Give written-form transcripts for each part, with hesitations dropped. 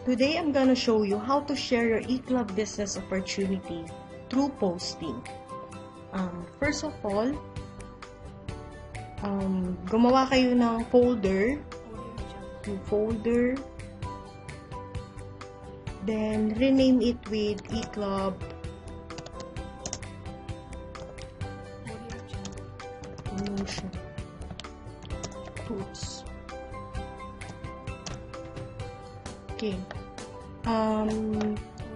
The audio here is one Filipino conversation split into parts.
Today, I'm gonna show you how to share your eClub business opportunity through posting. First of all, gumawa kayo ng folder, then rename it with eClub promotion tools. Okay.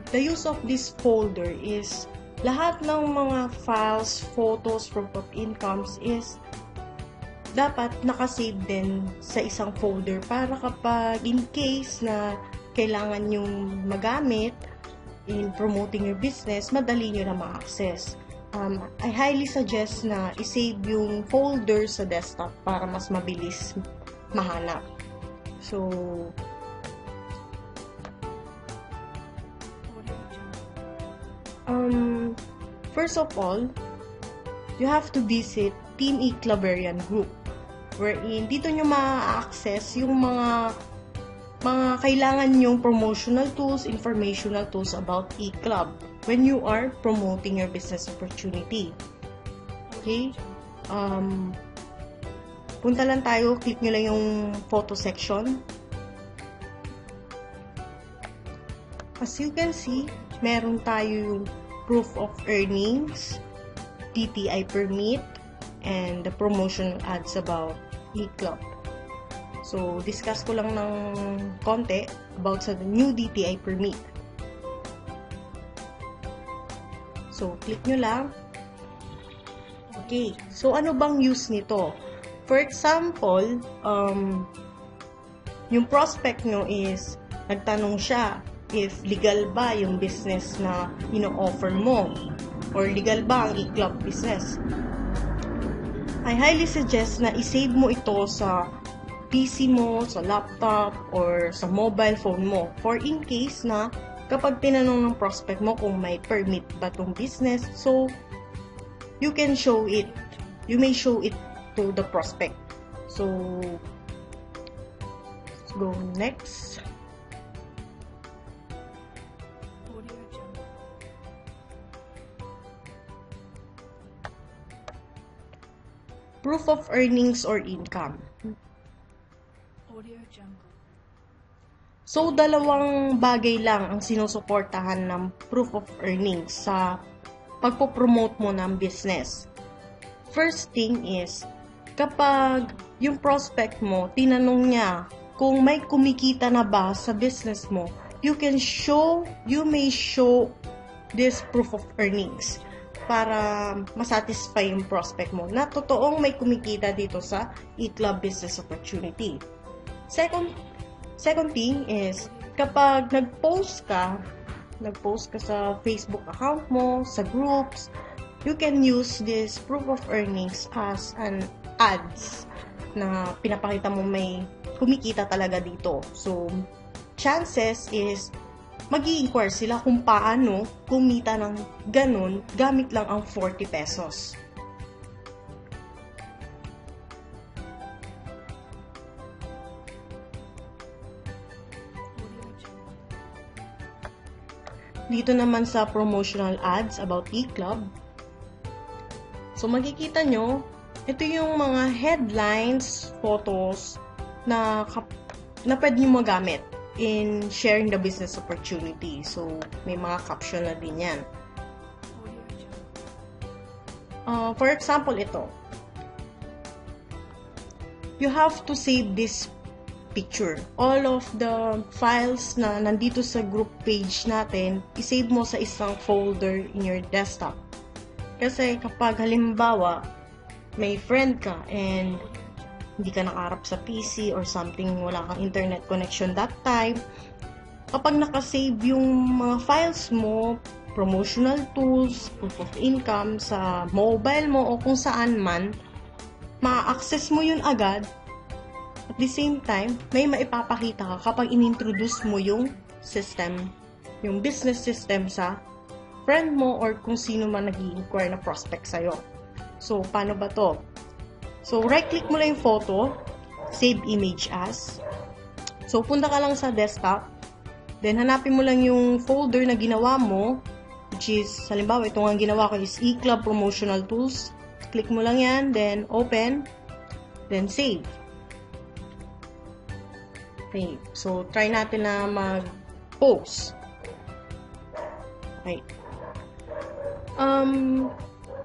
The use of this folder is lahat ng mga files, photos, proof of incomes is dapat nakasave din sa isang folder para kapag in case na kailangan yung magamit in promoting your business, madali nyo na ma-access. I highly suggest na isave yung folder sa desktop para mas mabilis mahanap. So, first of all, you have to visit Team eCluberian Group, wherein dito nyo ma-access yung mga kailangan yung promotional tools, informational tools about eClub when you are promoting your business opportunity. Okay? Punta lang tayo, click nyo lang yung photo section. As you can see, meron tayo yung proof of earnings, DTI permit, and the promotional ads about eClub. So, discuss ko lang ng konti about sa new DTI permit. So, click nyo lang. Okay. So, ano bang use nito? For example, yung prospect nyo is, nagtanong siya, if legal ba yung business na ino-offer mo or legal ba ang eClub business. I highly suggest na isave mo ito sa PC mo, sa laptop, or sa mobile phone mo for in case na kapag tinanong ng prospect mo kung may permit ba tong business, so you can show it. You may show it to the prospect. So, let's go next. Proof of earnings or income. So, dalawang bagay lang ang sinusuportahan ng proof of earnings sa pagpo-promote mo ng business. First thing is, kapag yung prospect mo, tinanong niya kung may kumikita na ba sa business mo, you may show this proof of earnings para masatisfy yung prospect mo na totoong may kumikita dito sa eClub business opportunity. Second thing is, kapag nag-post ka sa Facebook account mo, sa groups, you can use this proof of earnings as an ads na pinapakita mo may kumikita talaga dito. So, chances is, mag-i-inquire sila kung paano kumita ng ganun gamit lang ang 40 pesos. Dito naman sa promotional ads about eClub. So, makikita nyo, ito yung mga headlines, photos na pwede nyo magamit in sharing the business opportunity. So, may mga caption na din yan. For example, ito. You have to save this picture. All of the files na nandito sa group page natin, isave mo sa isang folder in your desktop. Kasi kapag halimbawa, may friend ka and hindi ka nakaharap sa PC or something, wala kang internet connection that time, kapag nakasave yung mga files mo, promotional tools, proof of income sa mobile mo o kung saan man, ma-access mo yun agad. At the same time, may maipapakita ka kapag in-introduce mo yung system, yung business system sa friend mo or kung sino man nag-i-inquire na prospect sa'yo. So, paano ba to? So, right-click mo lang yung photo, save image as. So, punta ka lang sa desktop, Then, hanapin mo lang yung folder na ginawa mo, which is, halimbawa, ito nga ginawa ko is eClub Promotional Tools. Click mo lang yan, then open, then save. Okay, so try natin na mag-post. Okay.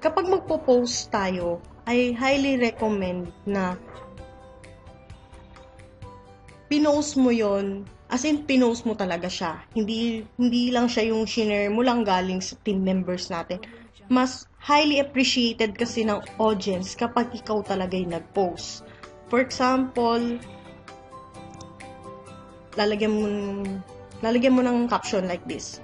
Kapag magpo-post tayo, I highly recommend na pinost mo yon, as in pinost mo talaga siya. Hindi lang siya yung shinare mo lang galing sa team members natin. Mas highly appreciated kasi ng audience kapag ikaw talaga yung nag-post. For example, lalagyan mo ng caption like this.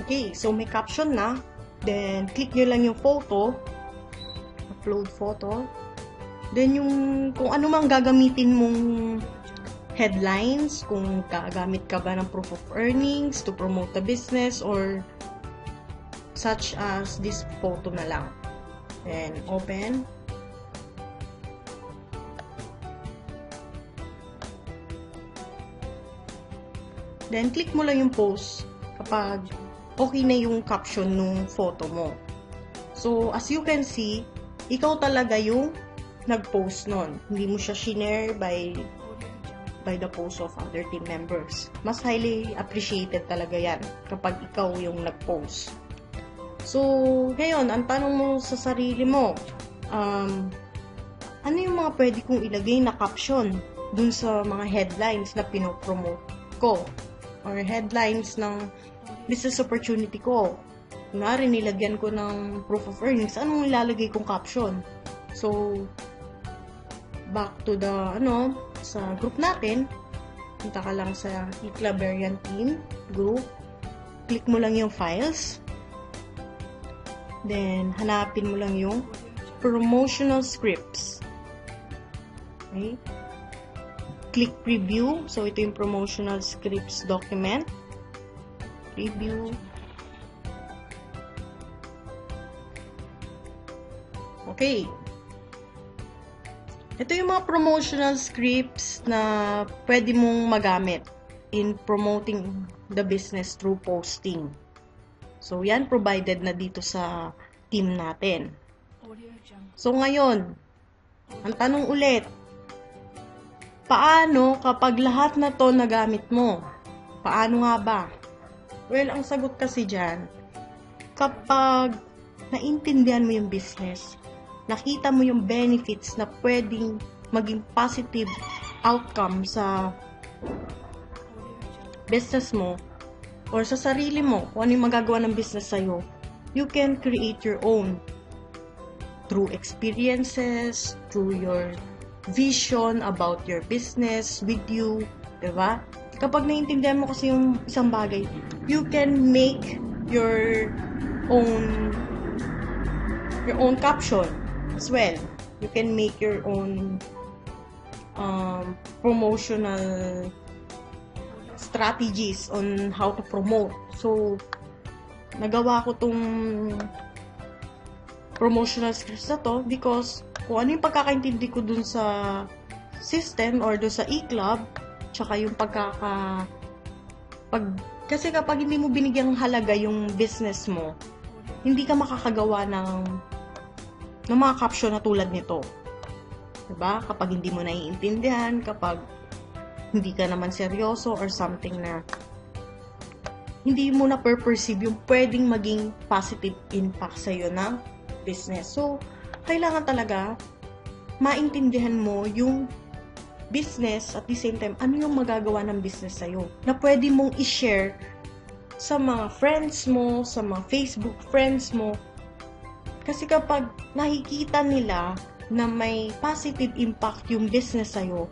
Okay, so may caption na. Then, click nyo lang yung photo. Upload photo. Then, yung kung ano mang gagamitin mong headlines, kung gagamit ka ba ng proof of earnings to promote the business or such as this photo na lang. Then, open. Then, click mo lang yung post kapag okay na yung caption nung photo mo. So, as you can see, ikaw talaga yung nag-post nun. Hindi mo siya shinare by the post of other team members. Mas highly appreciated talaga yan kapag ikaw yung nag-post. So, ngayon, ang tanong mo sa sarili mo, ano yung mga pwede kong ilagay na caption dun sa mga headlines na pinopromote ko? Or headlines ng business opportunity ko. Kunwari, nilagyan ko ng proof of earnings. Anong ilalagay kong caption? So, back to the, sa group natin. Punta ka lang sa eCluberian Team group. Click mo lang yung files. Then, hanapin mo lang yung promotional scripts. Okay? Click preview. So, ito yung promotional scripts document. Preview. Okay. Ito yung mga promotional scripts na pwede mong magamit in promoting the business through posting. So, yan provided na dito sa team natin. So, ngayon, ang tanong ulit, paano kapag lahat na to nagamit mo? Paano nga ba? Well, ang sagot kasi dyan, kapag naintindihan mo yung business, nakita mo yung benefits na pwedeng maging positive outcome sa business mo or sa sarili mo, kung ano yung magagawa ng business sa'yo, you can create your own through experiences, through your vision about your business with you, diba? Kapag naintindihan mo kasi yung isang bagay, you can make your own caption as well. You can make your own promotional strategies on how to promote. So, nagawa ko tong promotional scripts na to because kung ano yung pagkakaintindi ko dun sa system or dun sa eClub, tsaka yung kasi kapag hindi mo binigyang halaga yung business mo, hindi ka makakagawa ng mga caption na tulad nito. Diba? Kapag hindi mo naiintindihan, kapag hindi ka naman seryoso or something na hindi mo na perceive yung pwedeng maging positive impact sa'yo ng business. So, kailangan talaga maintindihan mo yung business at the same time, ano yung magagawa ng business sa'yo na pwede mong i-share sa mga friends mo, sa mga Facebook friends mo. Kasi kapag nakikita nila na may positive impact yung business sa'yo,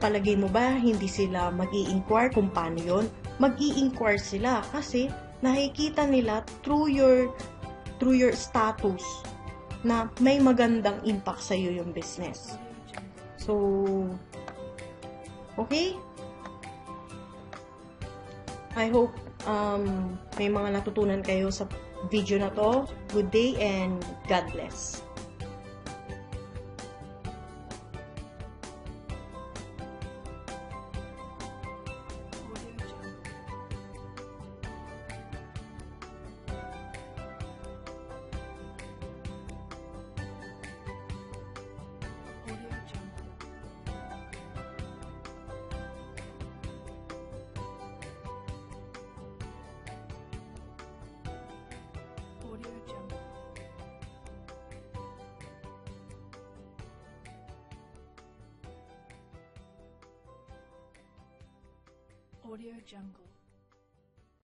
palagay mo ba hindi sila mag-i-inquire kung paano yun? Mag-i-inquire sila kasi nakikita nila through your status na may magandang impact sa'yo yung business. So, okay? I hope may mga natutunan kayo sa video na to. Good day and God bless. Audio Jungle.